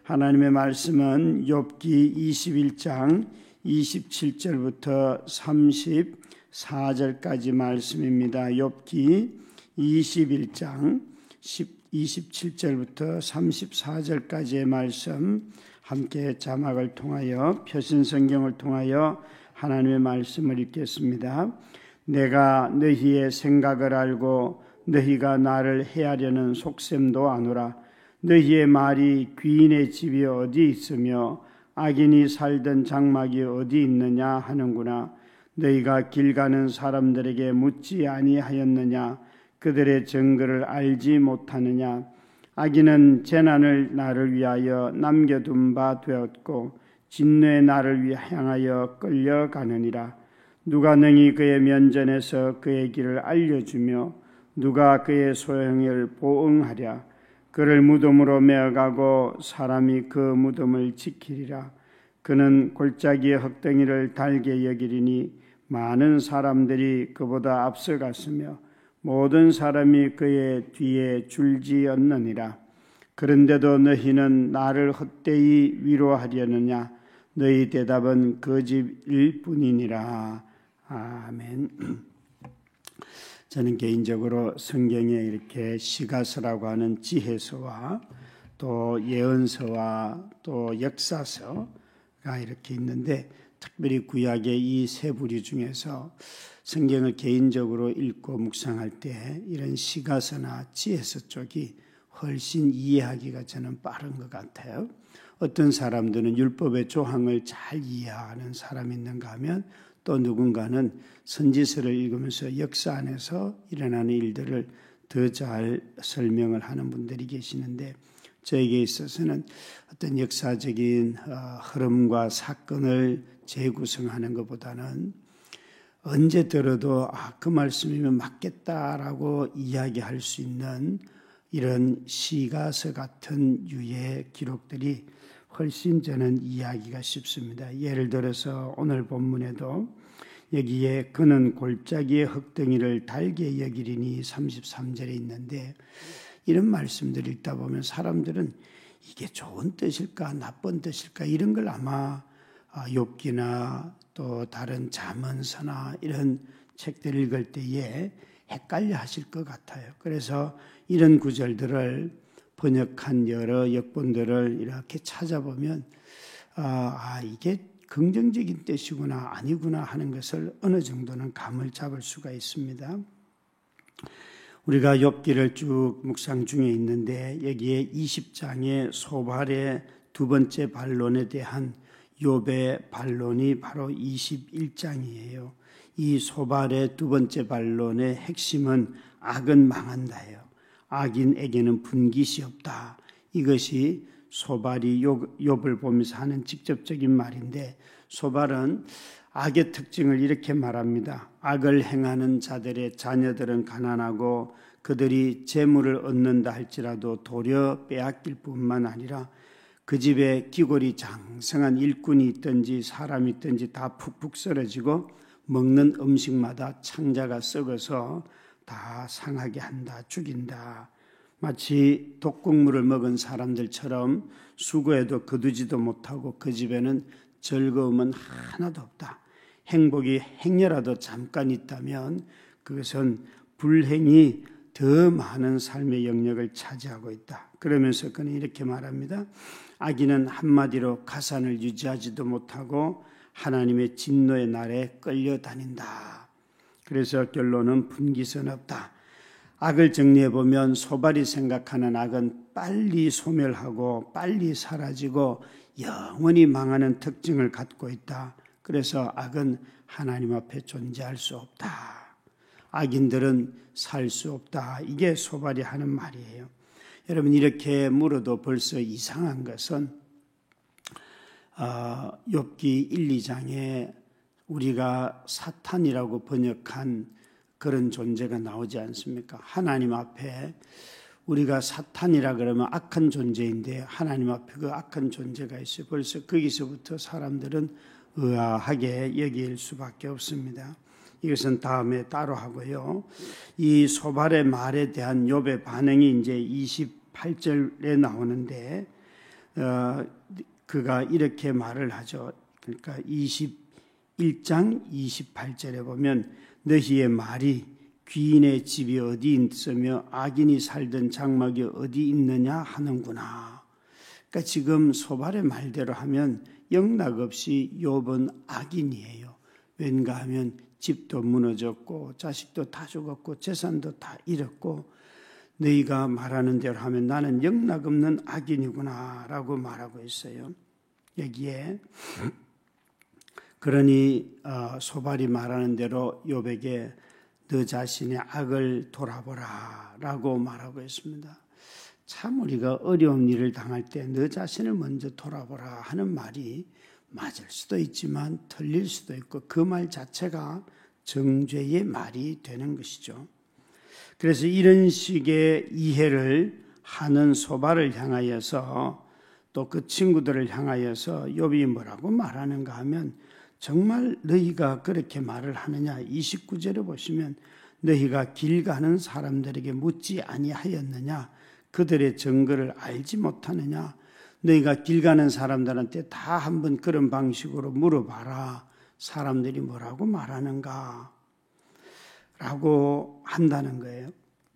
하나님의 말씀은 욥기 21장 27절부터 34절까지 말씀입니다. 욥기 21장 27절부터 34절까지의 말씀, 함께 자막을 통하여 표신성경을 통하여 하나님의 말씀을 읽겠습니다. 내가 너희의 생각을 알고 너희가 나를 해하려는 속셈도 아노라. 너희의 말이 귀인의 집이 어디 있으며 악인이 살던 장막이 어디 있느냐 하는구나. 너희가 길 가는 사람들에게 묻지 아니하였느냐. 그들의 증거를 알지 못하느냐. 악인은 재난을 나를 위하여 남겨둔 바 되었고 진노의 나를 향하여 끌려가느니라. 누가 능히 그의 면전에서 그의 길을 알려주며 누가 그의 소형을 보응하랴. 그를 무덤으로 메어가고 사람이 그 무덤을 지키리라. 그는 골짜기의 흙덩이를 달게 여기리니 많은 사람들이 그보다 앞서갔으며 모든 사람이 그의 뒤에 줄지었느니라. 그런데도 너희는 나를 헛되이 위로하려느냐. 너희 대답은 거짓일 뿐이니라. 아멘. 저는 개인적으로 성경에 이렇게 시가서라고 하는 지혜서와 또 예언서와 또 역사서가 이렇게 있는데, 특별히 구약의 이 세 부류 중에서 성경을 개인적으로 읽고 묵상할 때 이런 시가서나 지혜서 쪽이 훨씬 이해하기가 저는 빠른 것 같아요. 어떤 사람들은 율법의 조항을 잘 이해하는 사람이 있는가 하면 또 누군가는 선지서를 읽으면서 역사 안에서 일어나는 일들을 더 잘 설명을 하는 분들이 계시는데, 저에게 있어서는 어떤 역사적인 흐름과 사건을 재구성하는 것보다는 언제 들어도 그 말씀이면 맞겠다라고 이야기할 수 있는 이런 시가서 같은 유의 기록들이 훨씬 저는 이해하기가 쉽습니다. 예를 들어서 오늘 본문에도 여기에 그는 골짜기의 흙덩이를 달게 여기리니 33절에 있는데, 이런 말씀들을 읽다 보면 사람들은 이게 좋은 뜻일까 나쁜 뜻일까 이런 걸 아마 욥기나 또 다른 잠언서나 이런 책들을 읽을 때에 헷갈려 하실 것 같아요. 그래서 이런 구절들을 번역한 여러 역본들을 이렇게 찾아보면 이게 긍정적인 뜻이구나 아니구나 하는 것을 어느 정도는 감을 잡을 수가 있습니다. 우리가 욥기를 쭉 묵상 중에 있는데 여기에 20장의 소발의 두 번째 반론에 대한 욥의 반론이 바로 21장이에요. 이 소발의 두 번째 반론의 핵심은 악은 망한다예요. 악인에게는 분깃이 없다. 이것이 소발이 욥을 보면서 하는 직접적인 말인데, 소발은 악의 특징을 이렇게 말합니다. 악을 행하는 자들의 자녀들은 가난하고 그들이 재물을 얻는다 할지라도 도려 빼앗길 뿐만 아니라 그 집에 기골이 장성한 일꾼이 있든지 사람이 있든지 다 푹푹 썰어지고 먹는 음식마다 창자가 썩어서 다 상하게 한다, 죽인다. 마치 독국물을 먹은 사람들처럼 수고해도 거두지도 못하고 그 집에는 즐거움은 하나도 없다. 행복이 행여라도 잠깐 있다면 그것은 불행이 더 많은 삶의 영역을 차지하고 있다. 그러면서 그는 이렇게 말합니다. 악인은 한마디로 가산을 유지하지도 못하고 하나님의 진노의 날에 끌려다닌다. 그래서 결론은 분깃은 없다. 악을 정리해보면 소발이 생각하는 악은 빨리 소멸하고 빨리 사라지고 영원히 망하는 특징을 갖고 있다. 그래서 악은 하나님 앞에 존재할 수 없다. 악인들은 살 수 없다. 이게 소발이 하는 말이에요. 여러분, 이렇게 물어도 벌써 이상한 것은 욥기 1, 2장에 우리가 사탄이라고 번역한 그런 존재가 나오지 않습니까? 하나님 앞에 우리가 사탄이라 그러면 악한 존재인데 하나님 앞에 그 악한 존재가 있어요. 벌써 거기서부터 사람들은 의아하게 여길 수밖에 없습니다. 이것은 다음에 따로 하고요. 이 소발의 말에 대한 욥의 반응이 이제 28절에 나오는데, 그가 이렇게 말을 하죠. 그러니까 21장 28절에 보면 너희의 말이 귀인의 집이 어디 있으며 악인이 살던 장막이 어디 있느냐 하는구나. 그러니까 지금 소발의 말대로 하면 영락없이 욥은 악인이에요. 왠가 하면 집도 무너졌고 자식도 다 죽었고 재산도 다 잃었고 너희가 말하는 대로 하면 나는 영락없는 악인이구나 라고 말하고 있어요. 여기에 그러니 소발이 말하는 대로 욥에게 너 자신의 악을 돌아보라 라고 말하고 있습니다. 참 우리가 어려운 일을 당할 때 너 자신을 먼저 돌아보라 하는 말이 맞을 수도 있지만 틀릴 수도 있고 그 말 자체가 정죄의 말이 되는 것이죠. 그래서 이런 식의 이해를 하는 소발을 향하여서 또 그 친구들을 향하여서 욥이 뭐라고 말하는가 하면 정말 너희가 그렇게 말을 하느냐. 29절에 보시면 너희가 길 가는 사람들에게 묻지 아니하였느냐. 그들의 증거를 알지 못하느냐. 너희가 길 가는 사람들한테 다 한번 그런 방식으로 물어봐라. 사람들이 뭐라고 말하는가 라고 한다는 거예요.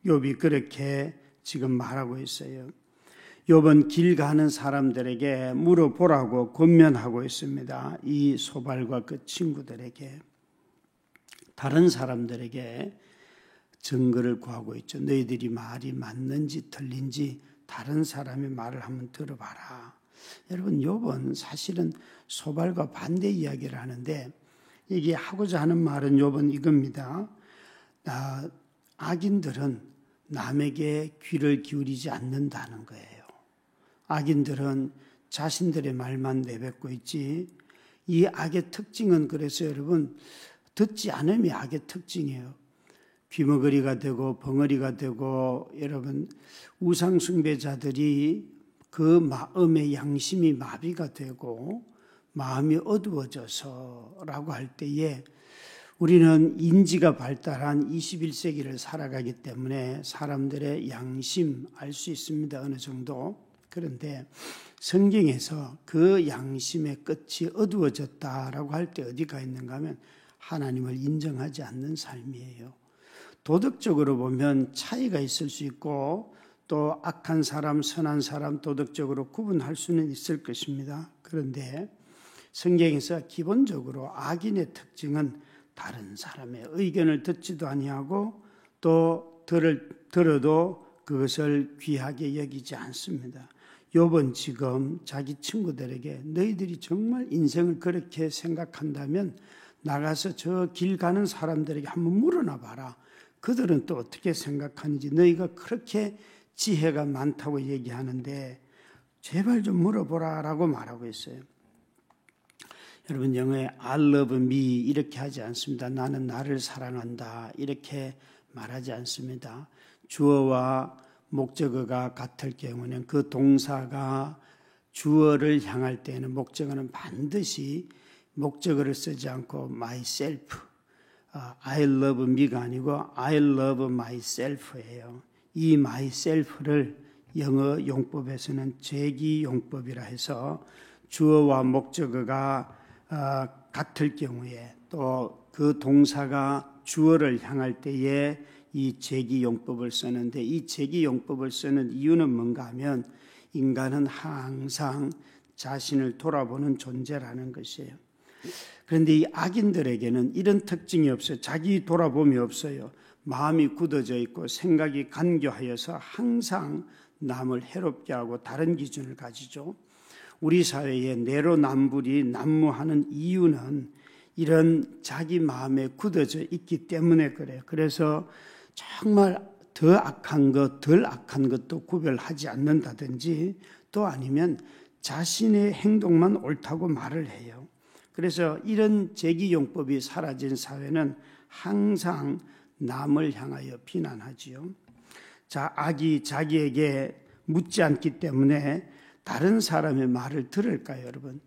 욥이 그렇게 지금 말하고 있어요. 욥은 길 가는 사람들에게 물어보라고 권면하고 있습니다. 이 소발과 그 친구들에게, 다른 사람들에게 증거를 구하고 있죠. 너희들이 말이 맞는지 틀린지 다른 사람의 말을 한번 들어봐라. 여러분, 욥은 사실은 소발과 반대 이야기를 하는데 이게 하고자 하는 말은 욥은 이겁니다. 악인들은 남에게 귀를 기울이지 않는다는 거예요. 악인들은 자신들의 말만 내뱉고 있지, 이 악의 특징은 그래서 여러분 듣지 않음이 악의 특징이에요. 귀머거리가 되고 벙어리가 되고, 여러분 우상숭배자들이 그 마음의 양심이 마비가 되고 마음이 어두워져서 라고 할 때에 우리는 인지가 발달한 21세기를 살아가기 때문에 사람들의 양심 알 수 있습니다. 어느 정도. 그런데 성경에서 그 양심의 끝이 어두워졌다라고 할 때 어디가 있는가 하면 하나님을 인정하지 않는 삶이에요. 도덕적으로 보면 차이가 있을 수 있고 또 악한 사람, 선한 사람 도덕적으로 구분할 수는 있을 것입니다. 그런데 성경에서 기본적으로 악인의 특징은 다른 사람의 의견을 듣지도 아니하고 또 들어도 그것을 귀하게 여기지 않습니다. 욥은 지금 자기 친구들에게 너희들이 정말 인생을 그렇게 생각한다면 나가서 저 길 가는 사람들에게 한번 물어나 봐라. 그들은 또 어떻게 생각하는지, 너희가 그렇게 지혜가 많다고 얘기하는데 제발 좀 물어보라 라고 말하고 있어요. 여러분, 영어에 I love me 이렇게 하지 않습니다. 나는 나를 사랑한다 이렇게 말하지 않습니다. 주어와 목적어가 같을 경우는 그 동사가 주어를 향할 때는 목적어는 반드시 목적어를 쓰지 않고 myself, I love me가 아니고 I love myself예요. 이 myself를 영어 용법에서는 제기 용법이라 해서 주어와 목적어가 같을 경우에 또 그 동사가 주어를 향할 때에 이 제기용법을 쓰는데, 이 제기용법을 쓰는 이유는 뭔가 하면 인간은 항상 자신을 돌아보는 존재라는 것이에요. 그런데 이 악인들에게는 이런 특징이 없어요. 자기 돌아봄이 없어요. 마음이 굳어져 있고 생각이 간교하여서 항상 남을 해롭게 하고 다른 기준을 가지죠. 우리 사회에 내로남불이 난무하는 이유는 이런 자기 마음에 굳어져 있기 때문에 그래요. 그래서 정말 더 악한 것, 덜 악한 것도 구별하지 않는다든지 또 아니면 자신의 행동만 옳다고 말을 해요. 그래서 이런 제기용법이 사라진 사회는 항상 남을 향하여 비난하지요. 악이 자기에게 묻지 않기 때문에 다른 사람의 말을 들을까요, 여러분?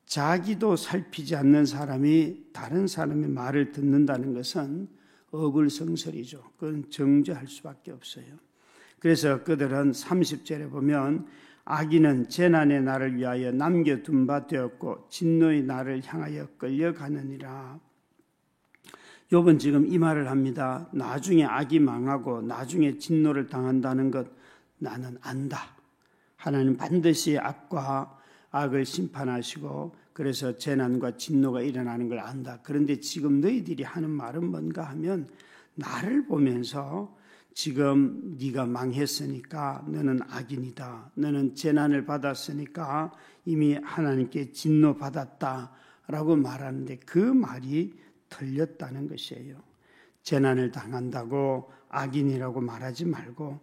자기도 살피지 않는 사람이 다른 사람의 말을 듣는다는 것은 어불성설이죠. 그건 정죄할 수밖에 없어요. 그래서 그들은 30절에 보면 악인은 재난의 날을 위하여 남겨둔 바 되었고 진노의 날을 향하여 끌려가느니라. 욥은 지금 이 말을 합니다. 나중에 악이 망하고 나중에 진노를 당한다는 것 나는 안다. 하나님 반드시 악을 심판하시고 그래서 재난과 진노가 일어나는 걸 안다. 그런데 지금 너희들이 하는 말은 뭔가 하면 나를 보면서 지금 네가 망했으니까 너는 악인이다. 너는 재난을 받았으니까 이미 하나님께 진노받았다라고 말하는데 그 말이 틀렸다는 것이에요. 재난을 당한다고 악인이라고 말하지 말고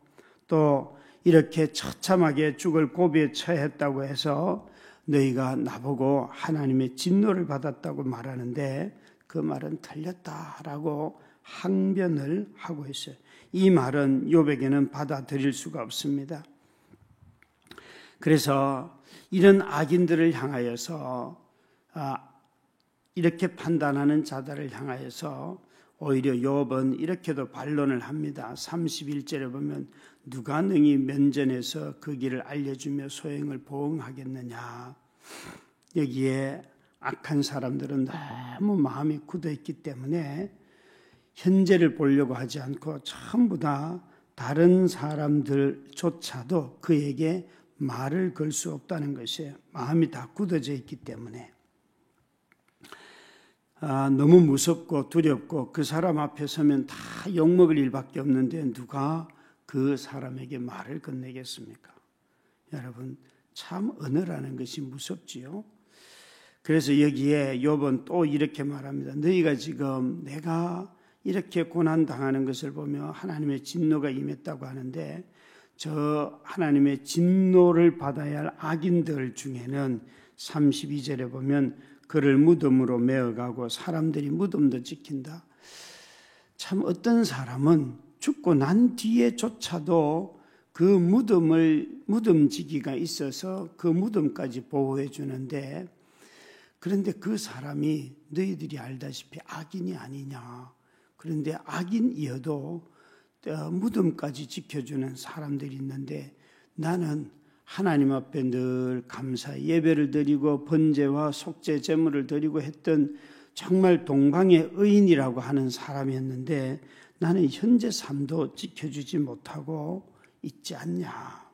또 이렇게 처참하게 죽을 고비에 처했다고 해서 너희가 나보고 하나님의 진노를 받았다고 말하는데 그 말은 틀렸다라고 항변을 하고 있어요. 이 말은 욥에게는 받아들일 수가 없습니다. 그래서 이런 악인들을 향하여서 이렇게 판단하는 자들을 향하여서 오히려 욥은 이렇게도 반론을 합니다. 31절에 보면 누가 능히 면전에서 그 길을 알려주며 소행을 보응하겠느냐. 여기에 악한 사람들은 너무 마음이 굳어있기 때문에 현재를 보려고 하지 않고 전부 다 다른 사람들조차도 그에게 말을 걸 수 없다는 것이에요. 마음이 다 굳어져 있기 때문에. 너무 무섭고 두렵고 그 사람 앞에 서면 다 욕먹을 일밖에 없는데 누가 그 사람에게 말을 건네겠습니까? 여러분 참 언어라는 것이 무섭지요. 그래서 여기에 욥은 또 이렇게 말합니다. 너희가 지금 내가 이렇게 고난당하는 것을 보며 하나님의 진노가 임했다고 하는데 저 하나님의 진노를 받아야 할 악인들 중에는 32절에 보면 그를 무덤으로 메어가고 사람들이 무덤도 지킨다. 참 어떤 사람은 죽고 난 뒤에조차도 그 무덤지기가 있어서 그 무덤까지 보호해 주는데 그런데 그 사람이 너희들이 알다시피 악인이 아니냐. 그런데 악인이어도 무덤까지 지켜주는 사람들이 있는데 나는 하나님 앞에 늘 감사 예배를 드리고 번제와 속죄 제물을 드리고 했던 정말 동방의 의인이라고 하는 사람이었는데 나는 현재 삶도 지켜주지 못하고 있지 않냐.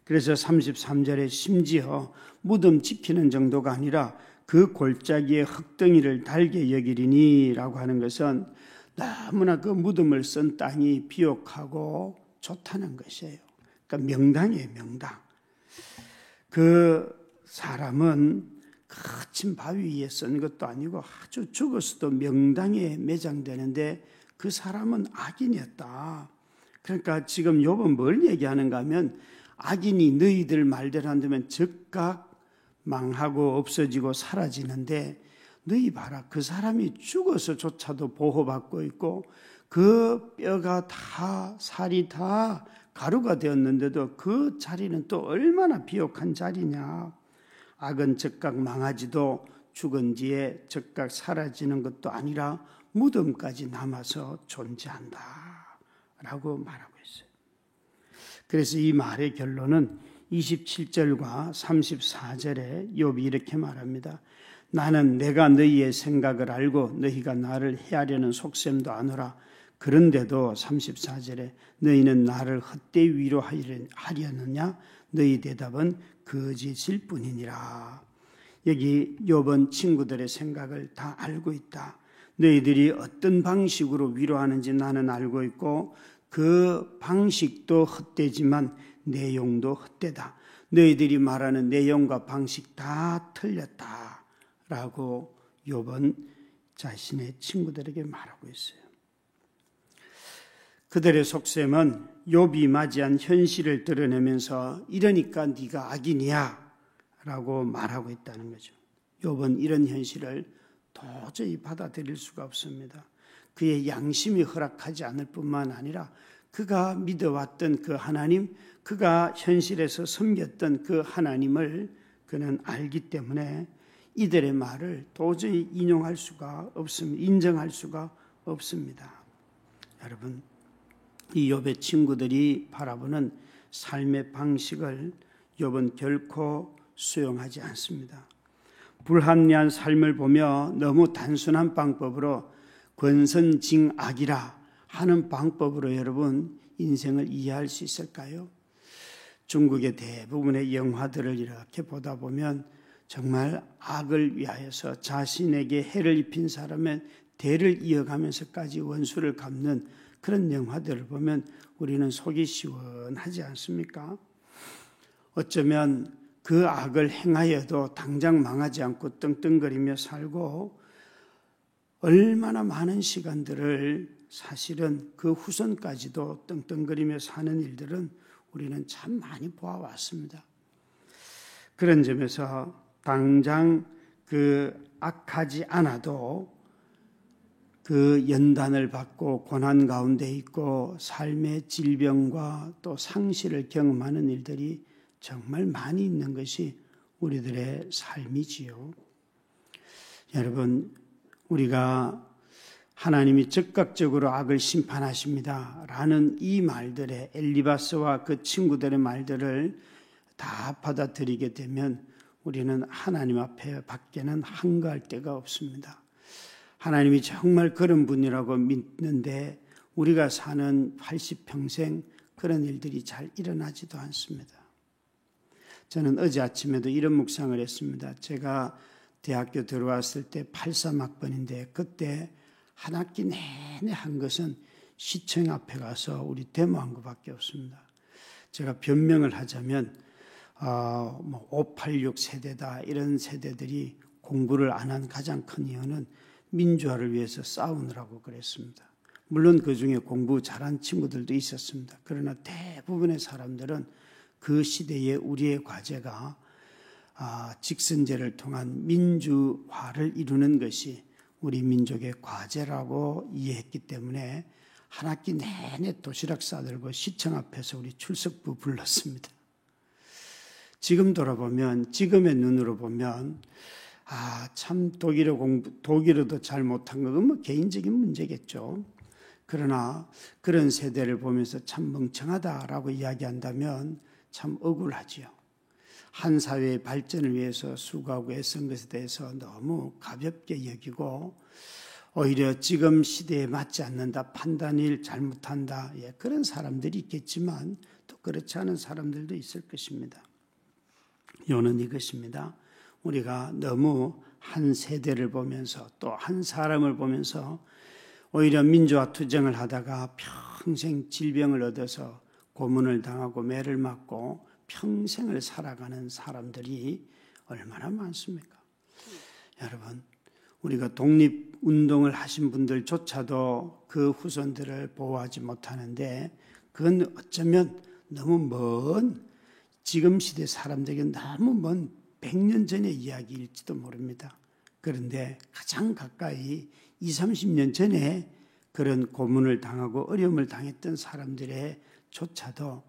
그래서 33절에 심지어 무덤 지키는 정도가 아니라 그 골짜기에 흙덩이를 달게 여기리니 라고 하는 것은 너무나 그 무덤을 쓴 땅이 비옥하고 좋다는 것이에요. 그러니까 명당이에요, 명당. 그 사람은 거친 바위 위에 쓴 것도 아니고 아주 죽었어도 명당에 매장되는데 그 사람은 악인이었다. 그러니까 지금 욥은 뭘 얘기하는가 하면 악인이 너희들 말대로 한다면 즉각 망하고 없어지고 사라지는데 너희 봐라. 그 사람이 죽어서조차도 보호받고 있고 그 뼈가 다 살이 다 가루가 되었는데도 그 자리는 또 얼마나 비옥한 자리냐. 악은 즉각 망하지도 죽은 뒤에 즉각 사라지는 것도 아니라 무덤까지 남아서 존재한다 라고 말하고 있어요. 그래서 이 말의 결론은 27절과 34절에 욥이 이렇게 말합니다. 나는 내가 너희의 생각을 알고 너희가 나를 해하려는 속셈도 아노라. 그런데도 34절에 너희는 나를 헛되이 위로하려느냐? 너희 대답은 거짓일 뿐이니라. 여기 욥은 친구들의 생각을 다 알고 있다. 너희들이 어떤 방식으로 위로하는지 나는 알고 있고 그 방식도 헛되지만 내용도 헛되다. 너희들이 말하는 내용과 방식 다 틀렸다 라고 욥은 자신의 친구들에게 말하고 있어요. 그들의 속셈은 욥이 맞이한 현실을 드러내면서 이러니까 네가 악인이야 라고 말하고 있다는 거죠. 욥은 이런 현실을 도저히 받아들일 수가 없습니다. 그의 양심이 허락하지 않을 뿐만 아니라 그가 믿어왔던 그 하나님, 그가 현실에서 섬겼던 그 하나님을 그는 알기 때문에 이들의 말을 도저히 인용할 수가 없습니다. 인정할 수가 없습니다. 여러분, 이 욥의 친구들이 바라보는 삶의 방식을 욥은 결코 수용하지 않습니다. 불합리한 삶을 보며 너무 단순한 방법으로 권선징악이라 하는 방법으로 여러분 인생을 이해할 수 있을까요? 중국의 대부분의 영화들을 이렇게 보다 보면 정말 악을 위하여서 자신에게 해를 입힌 사람의 대를 이어가면서까지 원수를 갚는 그런 영화들을 보면 우리는 속이 시원하지 않습니까? 어쩌면 그 악을 행하여도 당장 망하지 않고 떵떵거리며 살고 얼마나 많은 시간들을 사실은 그 후손까지도 떵떵거리며 사는 일들은 우리는 참 많이 보아왔습니다. 그런 점에서 당장 그 악하지 않아도 그 연단을 받고 고난 가운데 있고 삶의 질병과 또 상실을 경험하는 일들이 정말 많이 있는 것이 우리들의 삶이지요. 여러분, 우리가 하나님이 즉각적으로 악을 심판하십니다 라는 이 말들에 엘리바스와 그 친구들의 말들을 다 받아들이게 되면 우리는 하나님 앞에 밖에는 한가할 데가 없습니다. 하나님이 정말 그런 분이라고 믿는데 우리가 사는 80평생 그런 일들이 잘 일어나지도 않습니다. 저는 어제 아침에도 이런 묵상을 했습니다. 제가 대학교 들어왔을 때 83학번인데 그때 한 학기 내내 한 것은 시청 앞에 가서 우리 데모한 것밖에 없습니다. 제가 변명을 하자면 586 세대다 이런 세대들이 공부를 안 한 가장 큰 이유는 민주화를 위해서 싸우느라고 그랬습니다. 물론 그중에 공부 잘한 친구들도 있었습니다. 그러나 대부분의 사람들은 그 시대에 우리의 과제가 직선제를 통한 민주화를 이루는 것이 우리 민족의 과제라고 이해했기 때문에 한 학기 내내 도시락 싸들고 시청 앞에서 우리 출석부 불렀습니다. 지금 돌아보면, 지금의 눈으로 보면 참 독일어도 잘 못한 건 뭐 개인적인 문제겠죠. 그러나 그런 세대를 보면서 참 멍청하다라고 이야기한다면 참 억울하지요. 한 사회의 발전을 위해서 수고하고 애쓴 것에 대해서 너무 가볍게 여기고 오히려 지금 시대에 맞지 않는다, 판단을 잘못한다, 그런 사람들이 있겠지만 또 그렇지 않은 사람들도 있을 것입니다. 요는 이것입니다. 우리가 너무 한 세대를 보면서 또 한 사람을 보면서 오히려 민주화 투쟁을 하다가 평생 질병을 얻어서 고문을 당하고 매를 맞고 평생을 살아가는 사람들이 얼마나 많습니까? 여러분, 우리가 독립운동을 하신 분들조차도 그 후손들을 보호하지 못하는데 그건 어쩌면 너무 먼 지금 시대 사람들에게 너무 먼 100년 전의 이야기일지도 모릅니다. 그런데 가장 가까이 20, 30년 전에 그런 고문을 당하고 어려움을 당했던 사람들의 조차도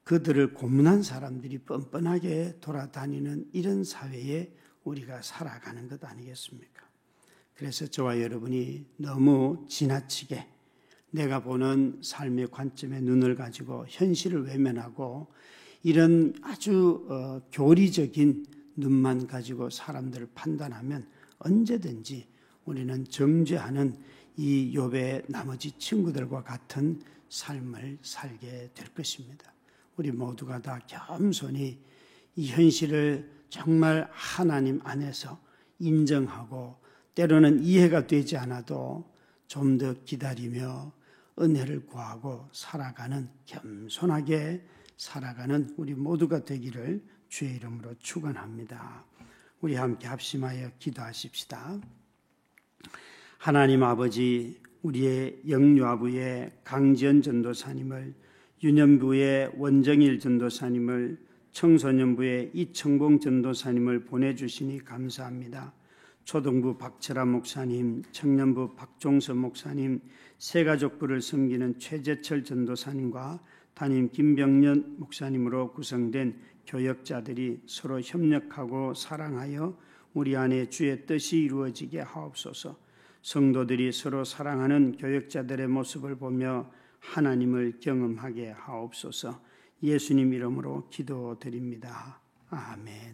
그들을 고문한 사람들이 뻔뻔하게 돌아다니는 이런 사회에 우리가 살아가는 것 아니겠습니까? 그래서 저와 여러분이 너무 지나치게 내가 보는 삶의 관점에 눈을 가지고 현실을 외면하고 이런 아주 교리적인 눈만 가지고 사람들을 판단하면 언제든지 우리는 정죄하는 이 욥의 나머지 친구들과 같은 삶을 살게 될 것입니다. 우리 모두가 다 겸손히 이 현실을 정말 하나님 안에서 인정하고 때로는 이해가 되지 않아도 좀 더 기다리며 은혜를 구하고 살아가는, 겸손하게 살아가는 우리 모두가 되기를 주의 이름으로 축원합니다. 우리 함께 합심하여 기도하십시다. 하나님 아버지, 우리의 영유아부의 강지연 전도사님을, 유년부의 원정일 전도사님을, 청소년부의 이청봉 전도사님을 보내주시니 감사합니다. 초등부 박철아 목사님, 청년부 박종서 목사님, 새가족부를 섬기는 최재철 전도사님과 담임 김병년 목사님으로 구성된 교역자들이 서로 협력하고 사랑하여 우리 안에 주의 뜻이 이루어지게 하옵소서. 성도들이 서로 사랑하는 교역자들의 모습을 보며 하나님을 경험하게 하옵소서. 예수님 이름으로 기도드립니다. 아멘.